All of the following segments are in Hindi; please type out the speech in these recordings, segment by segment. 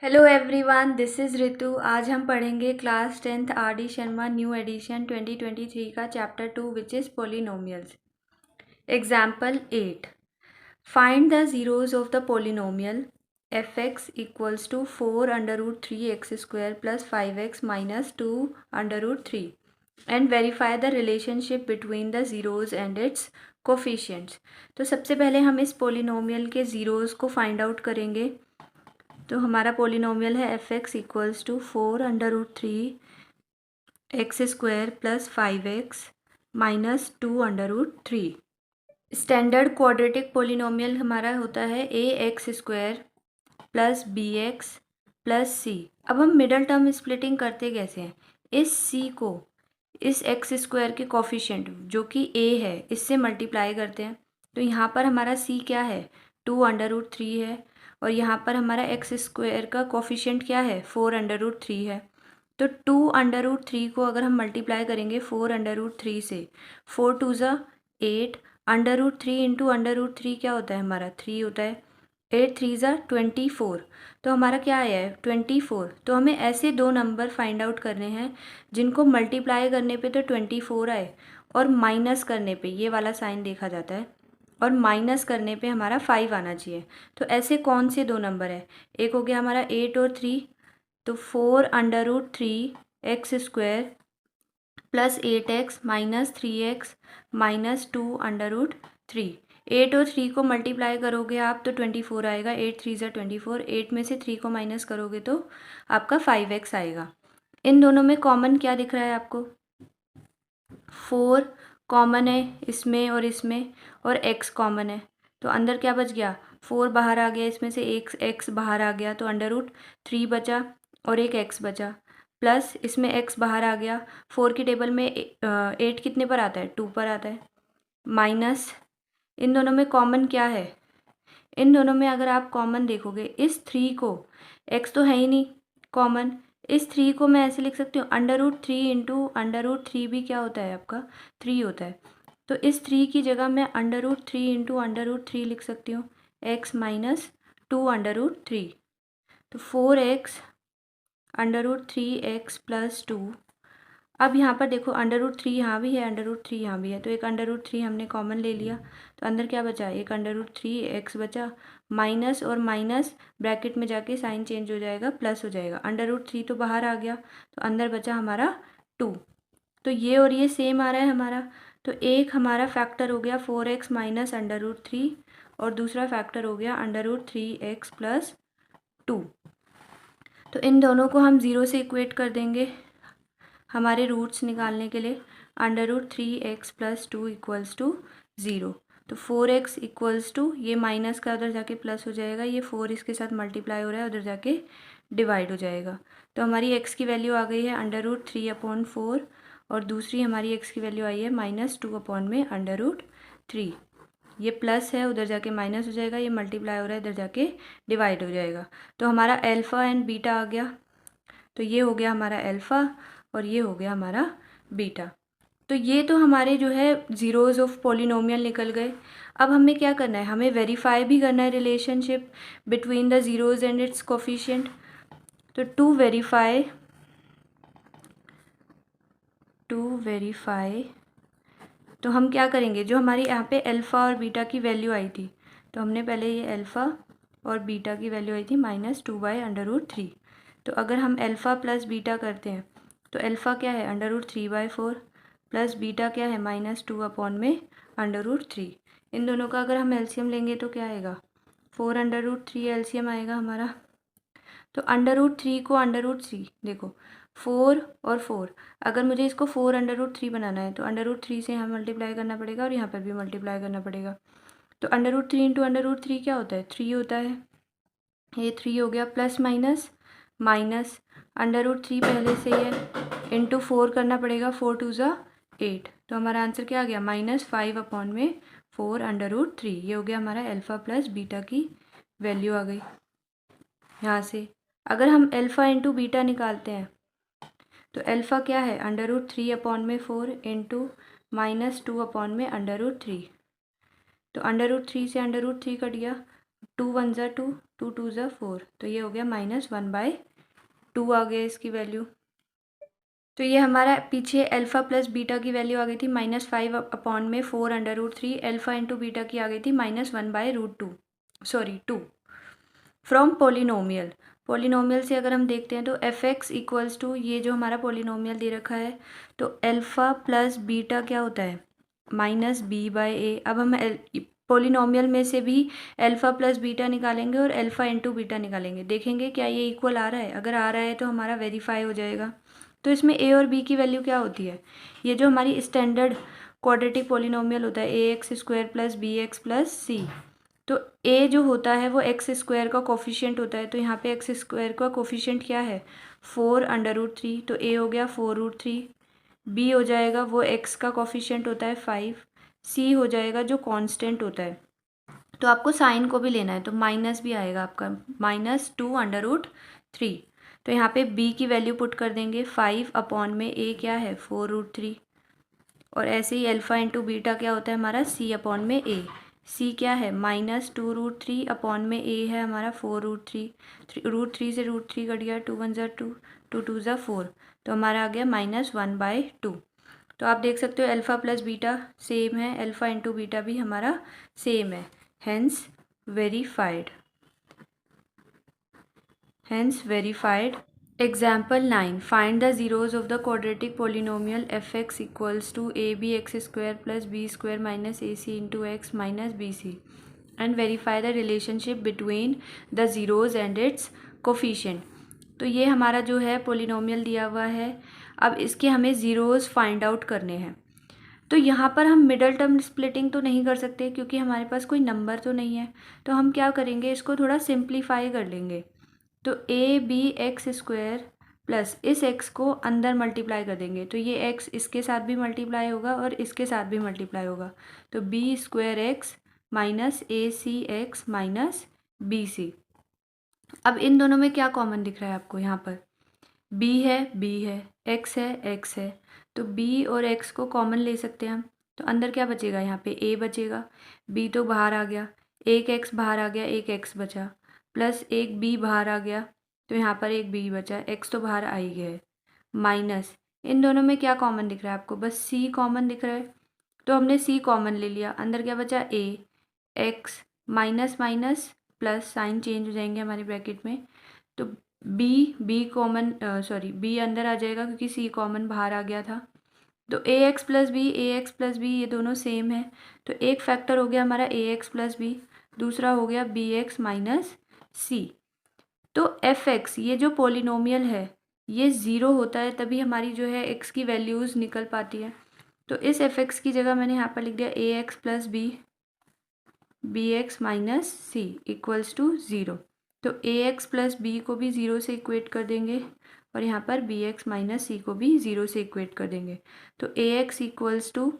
Hello everyone, this is Ritu. आज हम पढ़ेंगे class 10th R D Sharma new edition 2023 का chapter 2 which is polynomials. Example 8, find the zeros of the polynomial F X equals to 4√3x² plus 5x minus 2√3 and verify the relationship between the zeros and its coefficients. तो सबसे पहले हम इस पोलिनोमियल के ज़ीरोज़ को फाइंड आउट करेंगे। तो हमारा पोलिनोमियल है F X equals to 4√3x² plus 5x minus 2√3। Standard quadratic polynomial हमारा होता है ax² plus bx plus c। अब हम मिडल टर्म स्प्लिटिंग करते कैसे हैं? इस c को इस x² के कोफिशिएंट जो कि a है इससे मल्टीप्लाई करते हैं। तो यहाँ पर हमारा c क्या है? 2√3 है और यहाँ पर हमारा x² का कोफिशिएंट क्या है? 4√3 है। तो 2√3 को अगर हम मल्टीप्लाई करेंगे 4√3 से, 4 2 ज़ा 8, √3 इंटू √3 क्या होता है हमारा? 3 होता है। 8 3 ज़ा 24, तो हमारा क्या आया है? 24। तो हमें ऐसे दो नंबर फाइंड आउट करने हैं जिनको मल्टीप्लाई करने पे तो 24 आए और माइनस करने पे ये वाला साइन देखा जाता है और माइनस करने पे हमारा 5 आना चाहिए। तो ऐसे कौन से दो नंबर है? एक हो गया हमारा 8 और 3, तो 4√3x² plus 8x minus 3x minus 2√3। 8 और 3 को मल्टीप्लाई करोगे आप तो 24 आएगा। 8 3 ज़ा 24, 8 में से 3 को माइनस करोगे तो आपका 5x आएगा। इन दोनों में कॉमन क्या दिख रहा है आपको? 4 कॉमन है इसमें और इसमें, और x कॉमन है। तो अंदर क्या बच गया? 4 बाहर आ गया, इसमें से एक x बाहर आ गया तो √3 बचा और एक x बचा, प्लस इसमें x बाहर आ गया। 4 की टेबल में 8 कितने पर आता है? 2 पर आता है। माइनस इन दोनों में कॉमन क्या है? इन दोनों में अगर आप कॉमन देखोगे, इस 3 को, x तो है ही नहीं कॉमन, इस 3 को मैं ऐसे लिख सकती हूँ √3 इंटू √3 भी क्या होता है आपका? 3 होता है। तो इस 3 की जगह मैं √3 इंटू √3 लिख सकती हूँ, x माइनस 2√3। तो 4x √3x प्लस 2। अब यहाँ पर देखो √3 यहाँ भी है, √3 यहाँ भी है, तो एक √3 हमने कॉमन ले लिया तो अंदर क्या बचा? एक √3x बचा, माइनस और माइनस ब्रैकेट में जाके साइन चेंज हो जाएगा, प्लस हो जाएगा। √3 तो बाहर आ गया तो अंदर बचा हमारा 2। तो ये और ये सेम आ रहा है हमारा। तो एक हमारा फैक्टर हो गया 4x माइनस √3 और दूसरा फैक्टर हो गया √3x प्लस 2। तो इन दोनों को हम 0 से इक्वेट कर देंगे हमारे रूट्स निकालने के लिए। √3x plus 2 equals to 0। तो 4x इक्वल्स टू, ये माइनस का उधर जाके प्लस हो जाएगा, ये 4 इसके साथ मल्टीप्लाई हो रहा है, उधर जाके डिवाइड हो जाएगा। तो हमारी x की वैल्यू आ गई है √3/4 और दूसरी हमारी x की वैल्यू आई है -2/√3। ये प्लस है, उधर जाके माइनस हो जाएगा, ये मल्टीप्लाई हो रहा है, इधर जाके डिवाइड हो जाएगा। तो हमारा अल्फ़ा एंड बीटा आ गया। तो ये हो गया हमारा अल्फ़ा और ये हो गया हमारा बीटा। तो ये तो हमारे जो है ज़ीरोज़ ऑफ पोलिनोमियल निकल गए। अब हमें क्या करना है? हमें वेरीफाई भी करना है relationship between the zeros and it's coefficient. तो टू वेरीफाई तो हम क्या करेंगे? जो हमारी यहाँ पे अल्फ़ा और बीटा की वैल्यू आई थी, तो हमने पहले ये अल्फ़ा और बीटा की वैल्यू आई थी -2/√3। तो अगर हम अल्फ़ा प्लस बीटा करते हैं तो अल्फ़ा क्या है? √3/4 प्लस बीटा क्या है? -2/√3। इन दोनों का अगर हम एलसीएम लेंगे तो क्या आएगा? 4√3 एलसीएम आएगा हमारा। तो √3 को √3 देखो, 4 और 4, अगर मुझे इसको 4√3 बनाना है तो √3 से यहाँ मल्टीप्लाई करना पड़ेगा और यहाँ पर भी मल्टीप्लाई करना पड़ेगा। तो √3 इंटू √3 क्या होता है? 3 होता है। ये 3 हो गया, प्लस माइनस माइनस √3 पहले से ही है, इंटू 4 करना पड़ेगा, 4 2 ज़ा 8। तो हमारा आंसर क्या आ गया? -5/4√3। ये हो गया हमारा अल्फ़ा प्लस बीटा की वैल्यू आ गई। यहाँ से अगर हम अल्फ़ा इंटू बीटा निकालते हैं तो अल्फ़ा क्या है? √3/4 इंटू -2/√3। तो √3 से √3 कट गया, 2 1 ज़ा 2, टू टू ज़ा 4, तो ये हो गया -1/2 आ गया इसकी वैल्यू। तो ये हमारा पीछे अल्फ़ा प्लस बीटा की वैल्यू आ गई थी -5/4√3, अल्फ़ा इंटू बीटा की आ गई थी -1/√2, सॉरी 2। फ्रॉम पोलिनोमियल, पोलिनोमियल से अगर हम देखते हैं तो एफ एक्स इक्वल्स टू, ये जो हमारा पोलिनोमियल दे रखा है, तो अल्फ़ा प्लस बीटा क्या होता है -b/a। अब हम पोलिनोमियल में से भी अल्फ़ा प्लस बीटा निकालेंगे और अल्फ़ा इंटू बीटा निकालेंगे, देखेंगे क्या ये इक्वल आ रहा है। अगर आ रहा है तो हमारा वेरीफाई हो जाएगा। तो इसमें ए और बी की वैल्यू क्या होती है, ये जो हमारी स्टैंडर्ड क्वाड्रेटिक पोलिनोमियल होता है ax² प्लस bx+c, तो a जो होता है वो x² का कोफिशिएंट होता है, तो यहाँ पे x² का कोफिशिएंट क्या है 4√3, तो a हो गया 4√3, b हो जाएगा वो x का कोफिशिएंट होता है 5, c हो जाएगा जो कांस्टेंट होता है। तो आपको साइन को भी लेना है, तो माइनस भी आएगा आपका -2√3। तो यहाँ पे b की वैल्यू पुट कर देंगे 5/a क्या है 4√3, और ऐसे ही अल्फ़ा इंटू बीटा क्या होता है हमारा c/a, c क्या है -2√3/a है हमारा 4√3, √3 से √3 कट गया, 2 1 ज़ा 2, 2 2 ज़ा 4, तो हमारा आ गया -1/2। तो आप देख सकते हो अल्फ़ा प्लस बीटा सेम है, अल्फ़ा इंटू बीटा भी हमारा सेम है, hence verified, Example 9. Find the zeros of the quadratic polynomial fx equals to abx² plus b² minus ac into x minus bc and verify the relationship between the zeros and its coefficient. तो ये हमारा जो है पोलिनोमियल दिया हुआ है। अब इसके हमें ज़ीरोज़ फाइंड आउट करने हैं। तो यहाँ पर हम मिडल टर्म स्प्लिटिंग तो नहीं कर सकते क्योंकि हमारे पास कोई नंबर तो नहीं है, तो हम क्या करेंगे, इसको थोड़ा सिंप्लीफाई कर लेंगे। तो abx² प्लस इस x को अंदर मल्टीप्लाई कर देंगे, तो ये x इसके साथ भी मल्टीप्लाई होगा और इसके साथ भी मल्टीप्लाई होगा, तो b² minus ac(x) minus bc। अब इन दोनों में क्या कॉमन दिख रहा है आपको, यहाँ पर b है, x है, तो b और x को कॉमन ले सकते हैं हम। तो अंदर क्या बचेगा, यहाँ पे a बचेगा, b तो बाहर आ गया, एक x बाहर आ गया, एक x बचा, प्लस एक b बाहर आ गया, तो यहाँ पर एक b बचा, x तो बाहर आ ही गया है, माइनस इन दोनों में क्या कॉमन दिख रहा है आपको, बस c कॉमन दिख रहा है, तो हमने c कॉमन ले लिया, अंदर क्या बचा a, x minus minus plus, sign change हो जाएंगे हमारे ब्रैकेट में, तो b कॉमन b अंदर आ जाएगा क्योंकि c कॉमन बाहर आ गया था। तो ax प्लस b ये दोनों सेम है, तो एक फैक्टर हो गया हमारा ax प्लस b, दूसरा हो गया bx माइनस c। तो fx ये जो पोलिनोमियल है ये ज़ीरो होता है तभी हमारी जो है x की वैल्यूज़ निकल पाती है। तो इस fx की जगह मैंने यहाँ पर लिख दिया ax plus b bx minus c equals to zero. तो ax प्लस b को भी ज़ीरो से इक्वेट कर देंगे और यहाँ पर bx माइनस c को भी ज़ीरो से इक्वेट कर देंगे। तो ax इक्वल्स टू,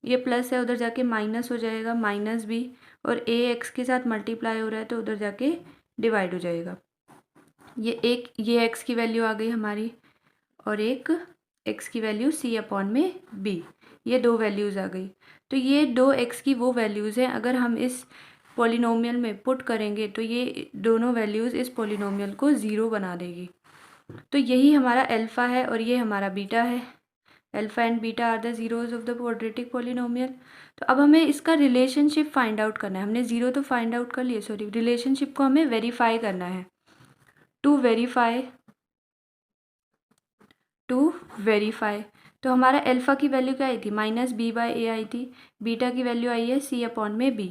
ये प्लस है उधर जाके माइनस हो जाएगा, माइनस b, और ax के साथ मल्टीप्लाई हो रहा है तो उधर जाके डिवाइड हो जाएगा। ये x की वैल्यू आ गई हमारी और एक x की वैल्यू c/b, ये दो वैल्यूज़ आ गई। तो ये दो x की वो वैल्यूज़ हैं, अगर हम इस पोलिनोमियल में पुट करेंगे तो ये दोनों वैल्यूज़ इस पोलिनोमियल को ज़ीरो बना देगी। तो यही हमारा अल्फ़ा है और ये हमारा बीटा है। Alpha and beta are the zeros of the quadratic polynomial. तो अब हमें इसका रिलेशनशिप फाइंड आउट करना है। हमने ज़ीरो तो फाइंड आउट कर लिए, सॉरी, रिलेशनशिप को हमें वेरीफाई करना है। टू वेरीफाई तो हमारा अल्फ़ा की वैल्यू क्या आई थी, -b/a आई थी, बीटा की वैल्यू आई है c/b।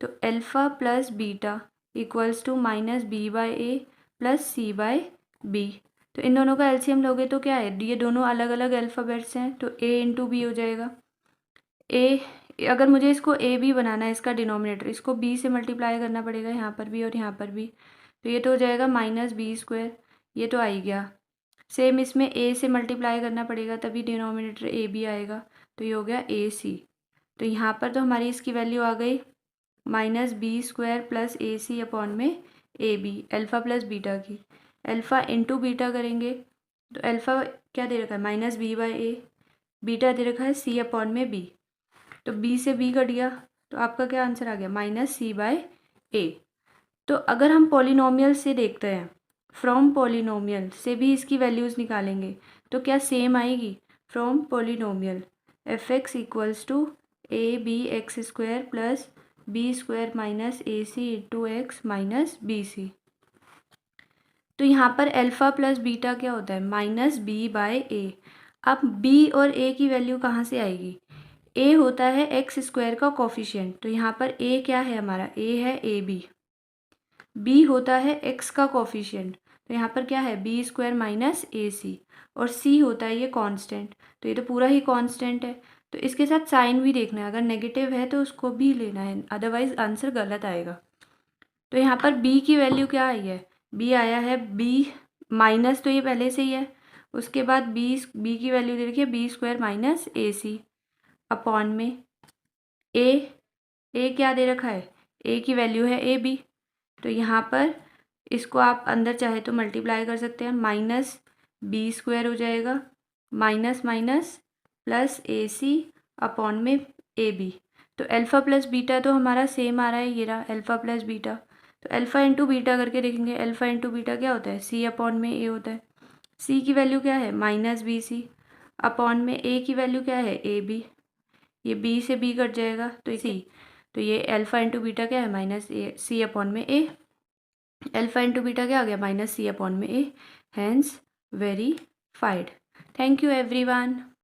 तो alpha plus beta equals to -b/a plus c/b। तो इन दोनों का एलसीएम लोगे तो क्या है, ये दोनों अलग अलग अल्फ़ाबेट्स हैं, तो a इंटू b हो जाएगा। a, अगर मुझे इसको a b बनाना है, इसका डिनोमिनेटर, इसको b से मल्टीप्लाई करना पड़ेगा, यहाँ पर भी और यहाँ पर भी, तो ये तो हो जाएगा -b², ये तो आ ही गया। सेम इसमें a से मल्टीप्लाई करना पड़ेगा तभी डिनोमिनेटर a b आएगा, तो ये हो गया ac। तो यहाँ पर तो हमारी इसकी वैल्यू आ गई -b² plus ac/ab, alpha plus beta की। अल्फ़ा इंटू बीटा करेंगे तो अल्फ़ा क्या दे रखा है -b/a, बीटा दे रखा है c/b, तो b से b कट गया तो आपका क्या आंसर आ गया -c/a। तो अगर हम पॉलिनोमियल से देखते हैं, फ्रॉम पॉलिनोमियल से भी इसकी वैल्यूज़ निकालेंगे तो क्या सेम आएगी। From polynomial F X equals to A B X square plus B square minus A C into X minus B C. तो यहाँ पर अल्फ़ा प्लस बीटा क्या होता है, माइनस बी बाय ए। अब बी और ए की वैल्यू कहाँ से आएगी, ए होता है एक्स स्क्वायर का कोफिशिएंट, तो यहाँ पर ए क्या है हमारा, ए है ए बी। बी होता है एक्स का कोफिशिएंट, तो यहाँ पर क्या है बी स्क्वायर माइनस ए सी, और सी होता है ये कांस्टेंट, तो ये तो पूरा ही कांस्टेंट है। तो इसके साथ साइन भी देखना है, अगर नेगेटिव है तो उसको भी लेना है, अदरवाइज आंसर गलत आएगा। तो यहाँ पर बी की वैल्यू क्या आई है, बी आया है बी माइनस, तो ये पहले से ही है। उसके बाद बी की वैल्यू दे रखी है B square minus A C upon में ए क्या दे रखा है, ए की वैल्यू है ए बी। तो यहाँ पर इसको आप अंदर चाहे तो मल्टीप्लाई कर सकते हैं, माइनस बी स्क्वायर हो जाएगा माइनस माइनस प्लस ए सी अपॉन में ए बी। तो अल्फ़ा प्लस बीटा तो हमारा सेम आ रहा है, ये रहा अल्फ़ा प्लस बीटा। तो अल्फ़ा इंटू बीटा करके देखेंगे, अल्फ़ा इंटू बीटा क्या होता है, सी अपॉन में ए होता है। सी की वैल्यू क्या है, माइनस बी सी अपॉन में ए की वैल्यू क्या है, ए बी। ये बी से बी कट जाएगा तो सी, तो ये अल्फ़ा इंटू बीटा क्या है, माइनस ए सी अपॉन में ए। अल्फ़ा इंटू बीटा क्या आ गया, माइनस सी अपॉन में A, hence verified. Thank you everyone.